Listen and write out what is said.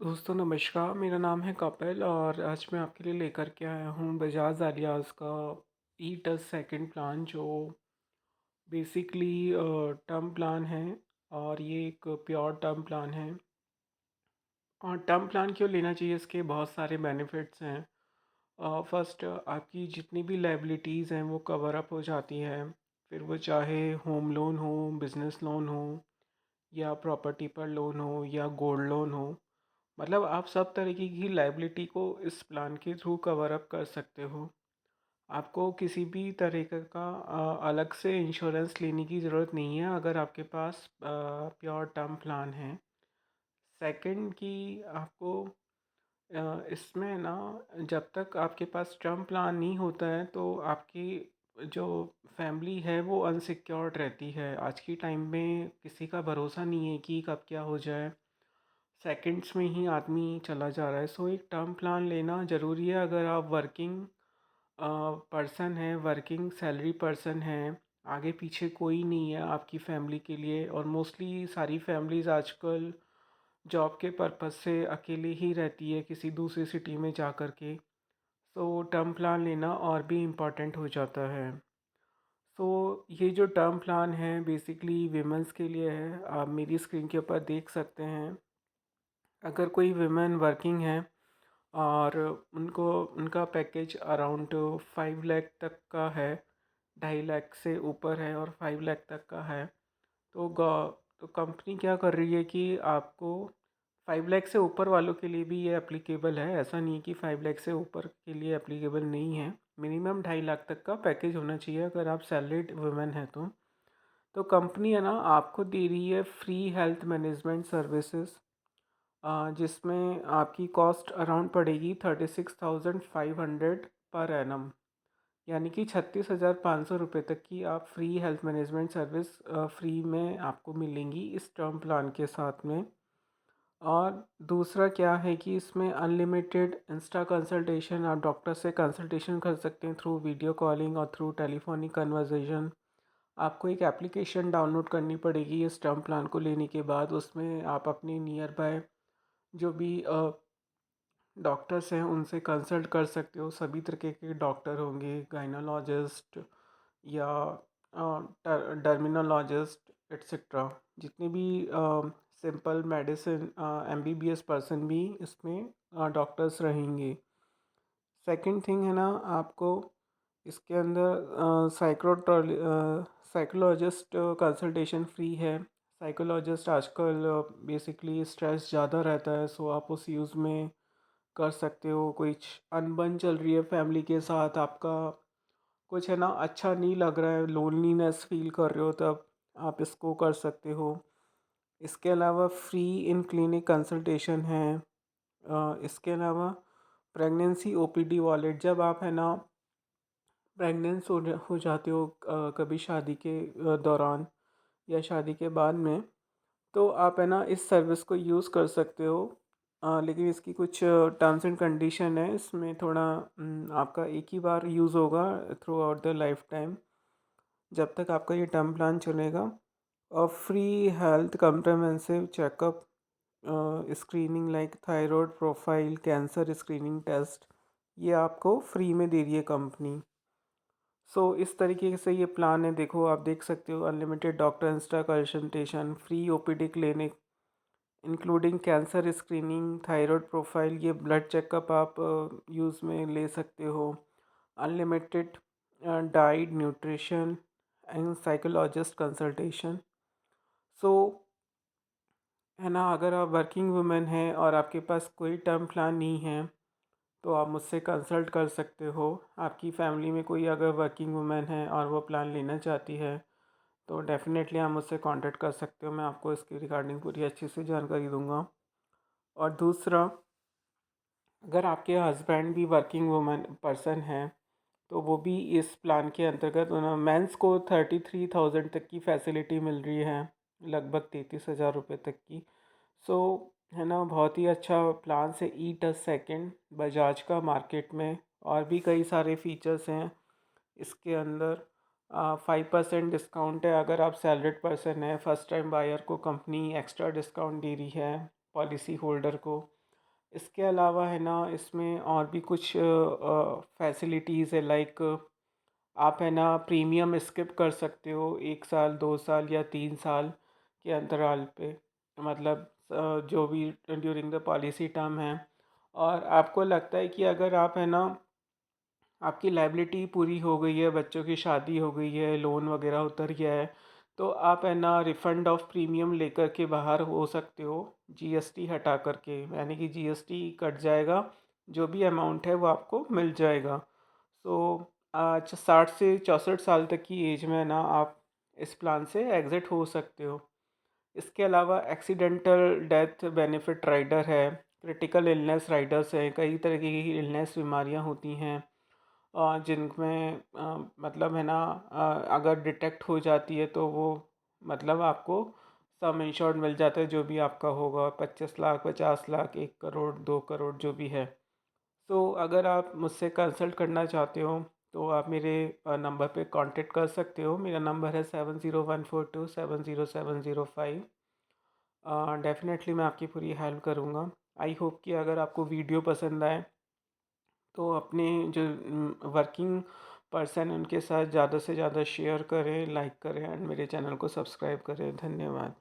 दोस्तों नमस्कार, मेरा नाम है कपिल और आज मैं आपके लिए लेकर के आया हूँ बजाज एलियाज़ का ई टच सेकंड प्लान जो बेसिकली टर्म प्लान है। और ये एक प्योर टर्म प्लान है। और टर्म प्लान क्यों लेना चाहिए, इसके बहुत सारे बेनिफिट्स हैं। फर्स्ट, आपकी जितनी भी लाइबिलिटीज़ हैं वो कवर अप हो जाती है। फिर वो चाहे होम लोन हो, बिजनेस लोन हो, या प्रॉपर्टी पर लोन हो, या गोल्ड लोन हो। मतलब आप सब तरीके की लाइबिलिटी को इस प्लान के थ्रू कवर अप कर सकते हो। आपको किसी भी तरीके का अलग से इंश्योरेंस लेने की ज़रूरत नहीं है अगर आपके पास प्योर टर्म प्लान है। सेकंड कि आपको इसमें ना, जब तक आपके पास टर्म प्लान नहीं होता है तो आपकी जो फैमिली है वो अनसिक्योर्ड रहती है। आज की टाइम में किसी का भरोसा नहीं है कि कब क्या हो जाए। सेकंड्स में ही आदमी चला जा रहा है। सो एक टर्म प्लान लेना ज़रूरी है अगर आप वर्किंग पर्सन है, वर्किंग सैलरी पर्सन है, आगे पीछे कोई नहीं है आपकी फैमिली के लिए। और मोस्टली सारी फैमिलीज़ आजकल जॉब के पर्पस से अकेले ही रहती है किसी दूसरी सिटी में जा कर के। तो टर्म प्लान लेना और भी इम्पॉर्टेंट हो जाता है। सो ये जो टर्म प्लान है बेसिकली वीमेंस के लिए है। आप मेरी स्क्रीन के ऊपर देख सकते हैं। अगर कोई वीमेन वर्किंग है और उनको उनका पैकेज अराउंड 5 लाख तक का है, 2.5 लाख से ऊपर है और 5 लाख तक का है, तो तो कंपनी क्या कर रही है कि आपको 5 लाख से ऊपर वालों के लिए भी ये एप्लीकेबल है। ऐसा नहीं है कि 5 लाख से ऊपर के लिए एप्लीकेबल नहीं है। मिनिमम 2.5 लाख तक का पैकेज होना चाहिए अगर आप सैलरीड वुमेन हैं तो कंपनी है ना आपको दे रही है फ्री हेल्थ मैनेजमेंट सर्विसेज, जिसमें आपकी कॉस्ट अराउंड पड़ेगी 36,500 पर एनम। यानी कि 36,500 रुपये तक की आप free health management service free में आपको मिलेंगी इस टर्म प्लान के साथ में। और दूसरा क्या है कि इसमें अनलिमिटेड इंस्टा कंसल्टेशन, आप डॉक्टर से कंसल्टेशन कर सकते हैं थ्रू वीडियो कॉलिंग और थ्रू टेलीफोनिक कन्वर्सेशन। आपको एक एप्लीकेशन डाउनलोड करनी पड़ेगी इस टर्म प्लान को लेने के बाद। उसमें आप अपनी नियर बाय जो भी डॉक्टर्स हैं उनसे कंसल्ट कर सकते हो। सभी तरीके के डॉक्टर होंगे, गायनोलॉजिस्ट या डर्मिनोलॉजिस्ट एट्सेट्रा। जितने भी सिंपल मेडिसिन एमबीबीएस पर्सन भी इसमें डॉक्टर्स रहेंगे। सेकंड थिंग है ना, आपको इसके अंदर साइकोलॉजिस्ट कंसल्टेशन फ्री है। साइकोलॉजिस्ट आजकल बेसिकली स्ट्रेस ज़्यादा रहता है, सो आप उस यूज़ में कर सकते हो। कुछ अनबन चल रही है फैमिली के साथ, आपका कुछ है ना अच्छा नहीं लग रहा है, लोनलीनेस फील कर रहे हो, तब आप इसको कर सकते हो। इसके अलावा फ्री इन क्लिनिक कंसल्टेशन है। इसके अलावा प्रेगनेंसी ओपीडी वॉलेट, जब आप है ना प्रेगनेंस हो जाते हो कभी शादी के दौरान या शादी के बाद में, तो आप है ना इस सर्विस को यूज़ कर सकते हो। लेकिन इसकी कुछ टर्म्स एंड कंडीशन है। इसमें थोड़ा आपका एक ही बार यूज़ होगा throughout the life time, जब तक आपका ये टर्म प्लान चलेगा। और free health comprehensive checkup, screening like thyroid profile, cancer screening test, ये आपको फ्री में दे रही है कंपनी। सो इस तरीके से ये प्लान है। देखो, आप देख सकते हो unlimited doctor insta consultation, free OPD clinic including cancer screening, thyroid profile, ये ब्लड चेकअप आप यूज़ में ले सकते हो। Unlimited diet, nutrition and psychologist consultation. So है ना, अगर आप वर्किंग वुमेन हैं और आपके पास कोई टर्म प्लान नहीं है तो आप मुझसे कंसल्ट कर सकते हो। आपकी फैमिली में कोई अगर वर्किंग वुमेन है और वो प्लान लेना चाहती है तो डेफ़िनेटली आप मुझसे कांटेक्ट कर सकते हो। मैं आपको इसकी रिगार्डिंग पूरी अच्छे से जानकारी दूंगा। और दूसरा, अगर आपके हस्बैंड भी वर्किंग वुमन पर्सन हैं तो वो भी इस प्लान के अंतर्गत मेंस को 33,000 तक की फैसिलिटी मिल रही है, लगभग 33,000 रुपये तक की। सो है ना, बहुत ही अच्छा प्लान से ई टच सेकेंड बजाज का मार्केट में। और भी कई सारे फीचर्स हैं इसके अंदर। 5% डिस्काउंट है अगर आप सैलरीड पर्सन है। फर्स्ट टाइम बायर को कंपनी एक्स्ट्रा डिस्काउंट दे रही है, पॉलिसी होल्डर को। इसके अलावा है ना इसमें और भी कुछ फैसिलिटीज़ है, लाइक आप है ना प्रीमियम स्किप कर सकते हो 1 साल, 2 साल या 3 साल के अंतराल पे, मतलब जो भी ड्यूरिंग द पॉलिसी टर्म है। और आपको लगता है कि अगर आप है ना आपकी लाइबिलिटी पूरी हो गई है, बच्चों की शादी हो गई है, लोन वगैरह उतर गया है, तो आप है ना रिफ़ंड ऑफ प्रीमियम लेकर के बाहर हो सकते हो, जीएसटी हटा करके, यानी कि जीएसटी कट जाएगा, जो भी अमाउंट है वो आपको मिल जाएगा। सो आज 60 से 64 साल तक की एज में ना आप इस प्लान से एग्ज़िट हो सकते हो। इसके अलावा एक्सीडेंटल डेथ बेनिफिट राइडर है, क्रिटिकल इलनेस राइडर्स हैं, कई तरह की इलनेस बीमारियां होती हैं जिनमें मतलब है ना अगर डिटेक्ट हो जाती है तो वो मतलब आपको सम इंश्योर्ड मिल जाता है, जो भी आपका होगा, 25 लाख, 50 लाख, 1 करोड़, 2 करोड़, जो भी है। तो अगर आप मुझसे कंसल्ट करना चाहते हो तो आप मेरे नंबर पे कांटेक्ट कर सकते हो। मेरा नंबर है 7014270705। डेफ़िनेटली मैं आपकी पूरी हेल्प करूँगा। आई होप कि अगर आपको वीडियो पसंद आए तो अपने जो वर्किंग पर्सन उनके साथ ज़्यादा से ज़्यादा शेयर करें, लाइक करें एंड मेरे चैनल को सब्सक्राइब करें। धन्यवाद।